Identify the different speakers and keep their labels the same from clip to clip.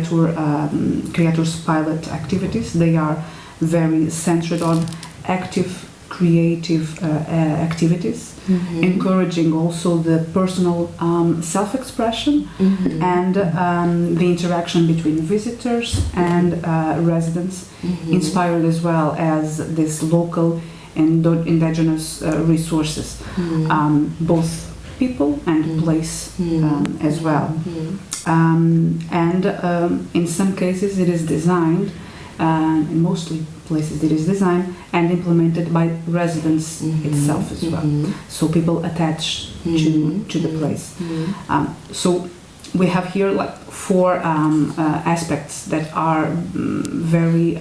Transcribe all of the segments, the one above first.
Speaker 1: Creator's pilot activities, they are very centered on active creative activities, encouraging also the personal self-expression and the interaction between visitors and residents, inspired as well as this local and indigenous resources, both people and place as well. And in some cases it is designed, in mostly places it is designed and implemented by residents itself as well. So people attached to the place. So we have here like four aspects that are very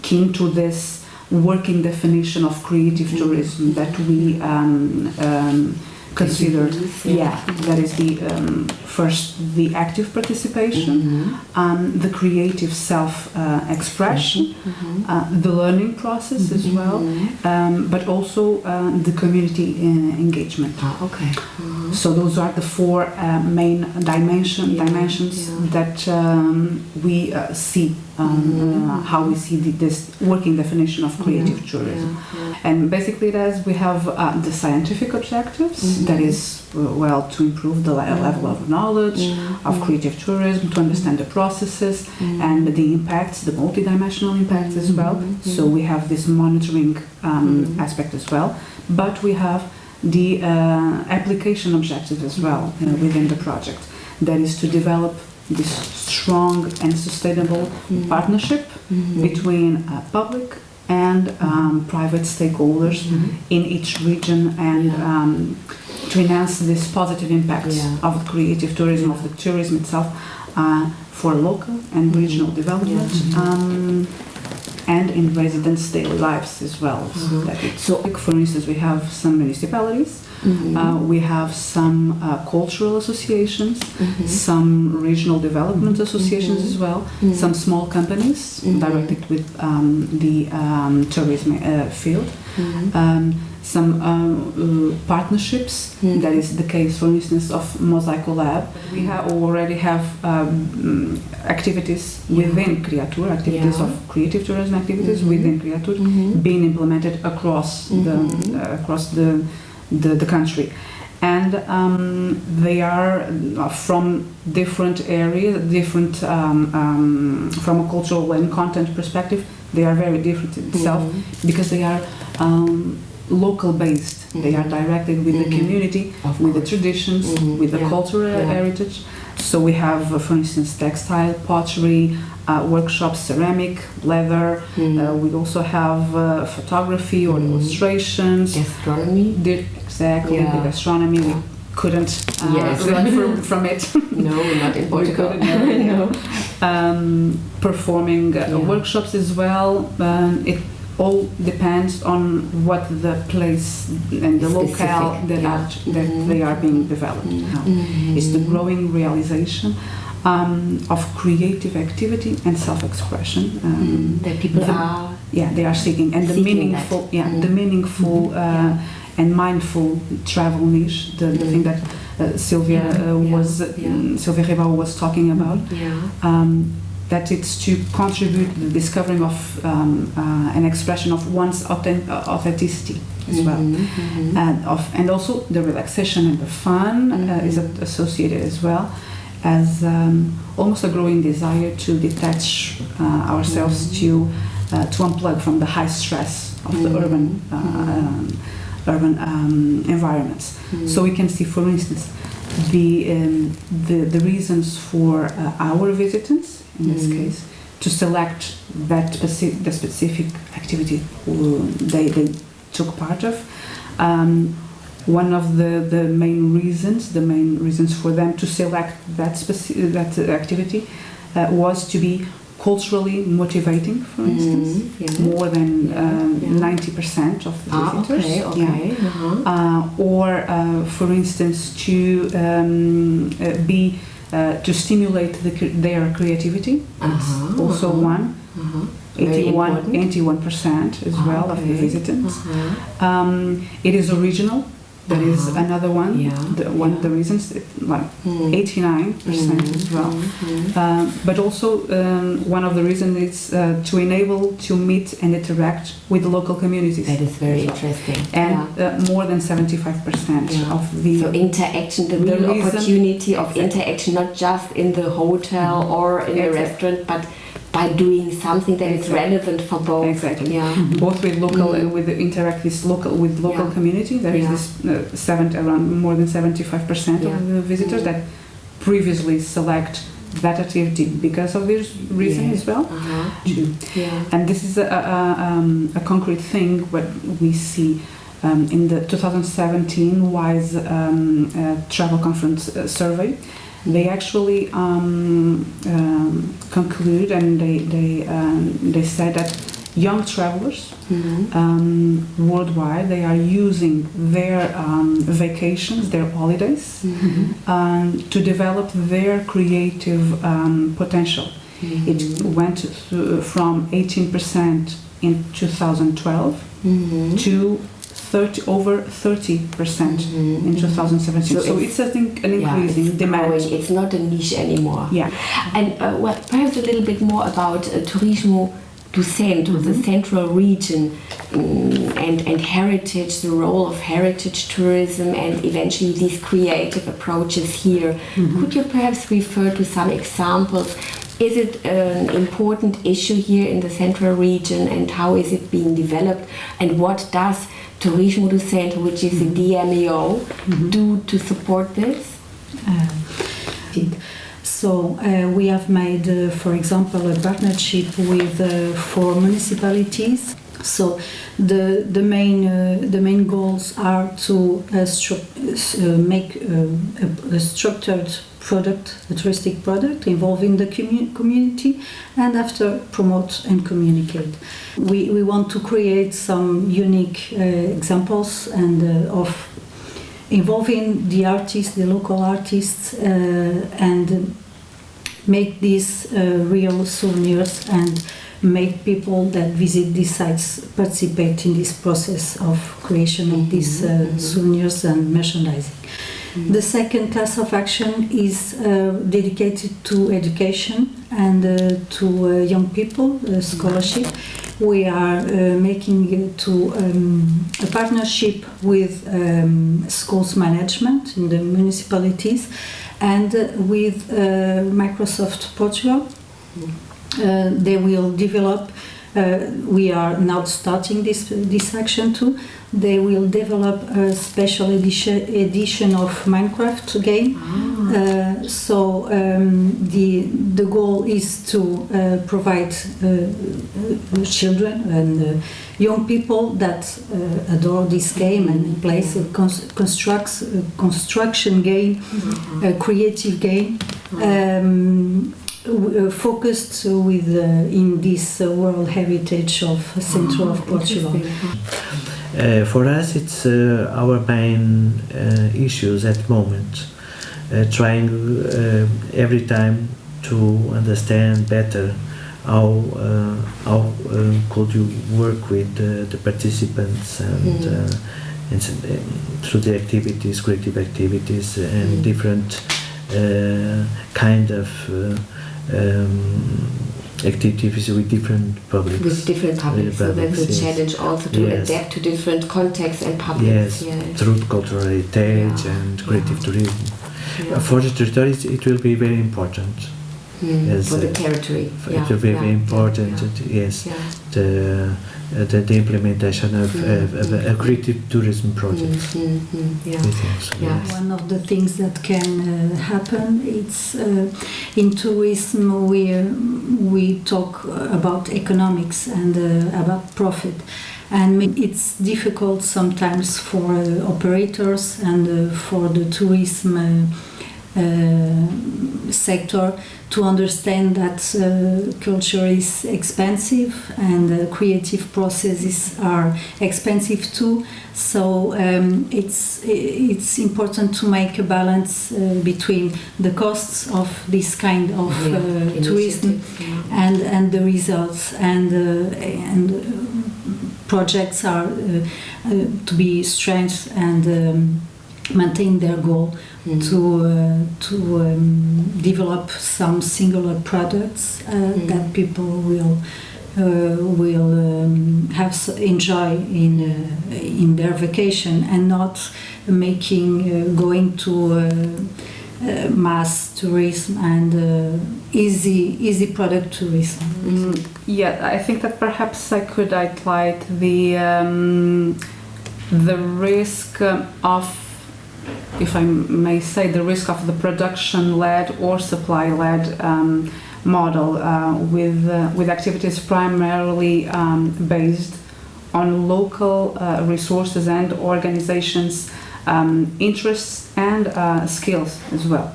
Speaker 1: keen to this working definition of creative tourism that we consider. That is the first, the active participation, the creative self-expression, the learning process as well, but also the community engagement. So those are the four main dimensions that we see, how we see this working definition of creative tourism. And basically we have the scientific objectives, that is, well, to improve the level of knowledge of creative tourism, to understand the processes and the impacts, the multidimensional impacts as well. So we have this monitoring aspect as well, but we have the application objective as well within the project, that is to develop this strong and sustainable partnership between public and private stakeholders in each region, and to enhance this positive impact of creative tourism, of the tourism itself, for local and regional development, and in residents' daily lives as well. So, for instance, we have some municipalities, we have some cultural associations, some regional development associations as well, some small companies directed with the tourism field, some partnerships. That is the case, for instance, of Mosaico Lab. We already have activities within Creatur, activities of creative tourism activities within Creatur, being implemented across the country. And they are from different areas, different from a cultural and content perspective. They are very different in itself because they are local based. They are directed with the community, with the traditions, with the cultural heritage. So we have, for instance, textile, pottery, workshops, ceramic, leather. We also have photography or illustrations.
Speaker 2: Gastronomy.
Speaker 1: Exactly, the gastronomy. We couldn't run from it.
Speaker 2: No, not in Portugal.
Speaker 1: Performing workshops as well. It all depends on what the place and the locale that they are being developed. It's the growing realization of creative activity and self-expression
Speaker 2: that people are
Speaker 1: they are seeking, and the meaningful the meaningful and mindful travel niche, the thing that Sylvia Ribao was talking about. That it's to contribute to the discovering of an expression of one's authenticity as well, and also the relaxation and the fun is associated as well as almost a growing desire to detach ourselves, to unplug from the high stress of the urban environments. So we can see, for instance, the reasons for our visitors, in this case, to select that specific activity they took part of. One of the main reasons for them to select that activity was to be culturally motivating, for instance, more than 90% of the visitors. Or, for instance, to be to stimulate their creativity. It's also one. 81% as well of the visitors. It is original. That is another one.
Speaker 2: Yeah.
Speaker 1: One of the reasons, like 89% as well. But also one of the reasons is to enable to meet and interact with the local communities.
Speaker 2: That is very interesting.
Speaker 1: And more than 75% of the...
Speaker 2: So interaction, the real opportunity of interaction, not just in the hotel or in a restaurant, but by doing something that is relevant for both.
Speaker 1: Exactly.
Speaker 2: Yeah.
Speaker 1: Both with local with the interact with local community. There is this around more than 75% of the visitors that previously select that activity because of this reason as well. And this is a concrete thing what we see in the 2017 WISE travel conference survey. They actually conclude and they said that young travelers worldwide, they are using their vacations, their holidays, to develop their creative potential. It went from 18% in 2012 to over 30% in 2017. So it's, I think, an increasing demand.
Speaker 2: Growing. It's not a niche anymore.
Speaker 1: Yeah.
Speaker 2: And perhaps a little bit more about Turismo do Centro, the central region, and heritage, the role of heritage tourism, and eventually these creative approaches here. Could you perhaps refer to some examples? Is it an important issue here in the central region, and how is it being developed, and what does Turismo do Centro, which is the DMEO, do to support this?
Speaker 3: So we have made, for example, a partnership with 4 municipalities. So the main goals are to make a structured product, a touristic product, involving the community, and after promote and communicate. We want to create some unique examples and of involving the artists, the local artists, and make these real souvenirs and make people that visit these sites participate in this process of creation of these souvenirs and merchandising. The second class of action is dedicated to education and to young people, scholarship. We are making a partnership with schools management in the municipalities and with Microsoft Portugal. They will develop, we are now starting this action too. They will develop a special edition of Minecraft game. So the goal is to provide children and young people that adore this game and plays a construction game, a creative game. Focused with in this World Heritage of Central of Portugal.
Speaker 4: For us, it's our main issues at the moment. Trying every time to understand better how could you work with the participants and through the activities, creative activities, and different kind of activities with different publics.
Speaker 2: With different publics, so that's a challenge also to adapt to different contexts and publics.
Speaker 4: Through cultural heritage and creative tourism. For the territory, it will be very important.
Speaker 2: For the territory.
Speaker 4: It will be very important, the implementation of a creative tourism project.
Speaker 3: One of the things that can happen, it's in tourism we talk about economics and about profit, and it's difficult sometimes for operators and for the tourism sector to understand that culture is expensive and creative processes are expensive too. So it's important to make a balance between the costs of this kind of tourism and the results and projects are to be strength and maintain their goal to develop some singular products that people will enjoy in their vacation, and not going to mass tourism and easy product tourism.
Speaker 1: Yeah, I think that perhaps I could highlight the risk of, if I may say, the risk of the production-led or supply-led model with activities primarily based on local resources and organizations' interests and skills as well.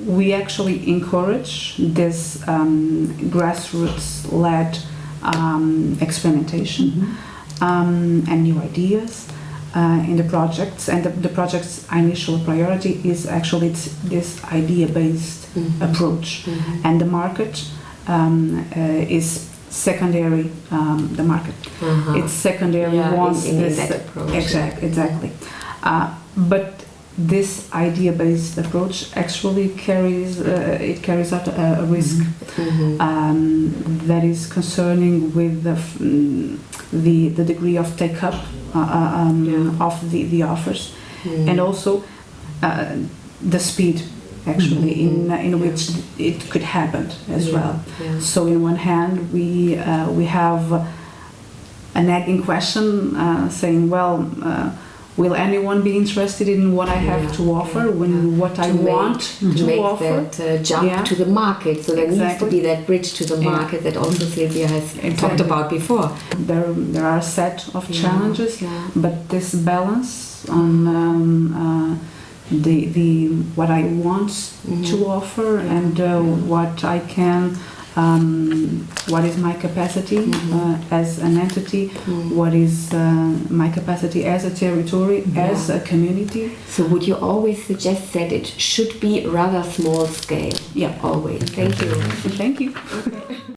Speaker 1: We actually encourage this grassroots-led experimentation and new ideas in the projects, and the project's initial priority is actually this idea-based approach, and the market is secondary. The market it's secondary once
Speaker 2: in
Speaker 1: this
Speaker 2: that approach.
Speaker 1: exactly. But this idea-based approach actually carries out a risk that is concerning with the degree of take-up of the offers, and also the speed actually in which it could happen as well. So in one hand we have a nagging question saying, well, will anyone be interested in what I have to offer, what I want to offer?
Speaker 2: That jump to the market. So there needs to be that bridge to the market that also Silvia has talked about before.
Speaker 1: There are a set of challenges, but this balance on the what I want to offer and what I can. What is my capacity as an entity? What is my capacity as a territory, as a community?
Speaker 2: So would you always suggest that it should be rather small scale?
Speaker 1: Yeah,
Speaker 2: always. Thank you.
Speaker 1: Thank you.